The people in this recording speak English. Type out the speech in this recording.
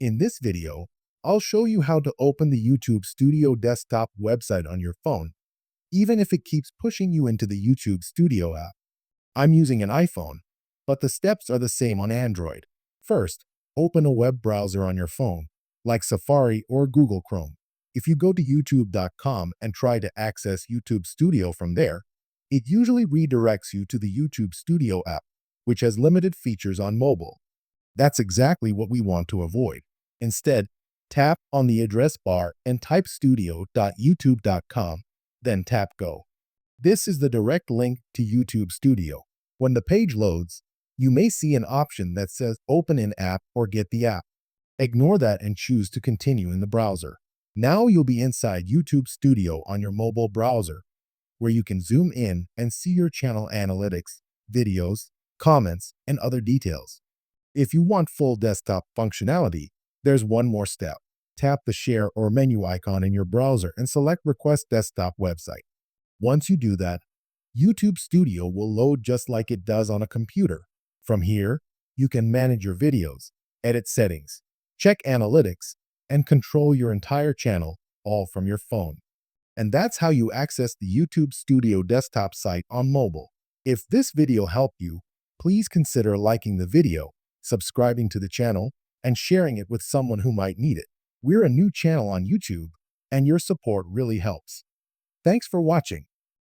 In this video, I'll show you how to open the YouTube Studio desktop website on your phone, even if it keeps pushing you into the YouTube Studio app. I'm using an iPhone, but the steps are the same on Android. First, open a web browser on your phone, like Safari or Google Chrome. If you go to youtube.com and try to access YouTube Studio from there, it usually redirects you to the YouTube Studio app, which has limited features on mobile. That's exactly what we want to avoid. Instead, tap on the address bar and type studio.youtube.com, then tap Go. This is the direct link to YouTube Studio. When the page loads, you may see an option that says Open in App or Get the App. Ignore that and choose to continue in the browser. Now you'll be inside YouTube Studio on your mobile browser, where you can zoom in and see your channel analytics, videos, comments, and other details. If you want full desktop functionality, there's one more step. Tap the share or menu icon in your browser and select Request Desktop Website. Once you do that, YouTube Studio will load just like it does on a computer. From here, you can manage your videos, edit settings, check analytics, and control your entire channel, all from your phone. And that's how you access the YouTube Studio desktop site on mobile. If this video helped you, please consider liking the video, subscribing to the channel, and sharing it with someone who might need it. We're a new channel on YouTube, and your support really helps. Thanks for watching.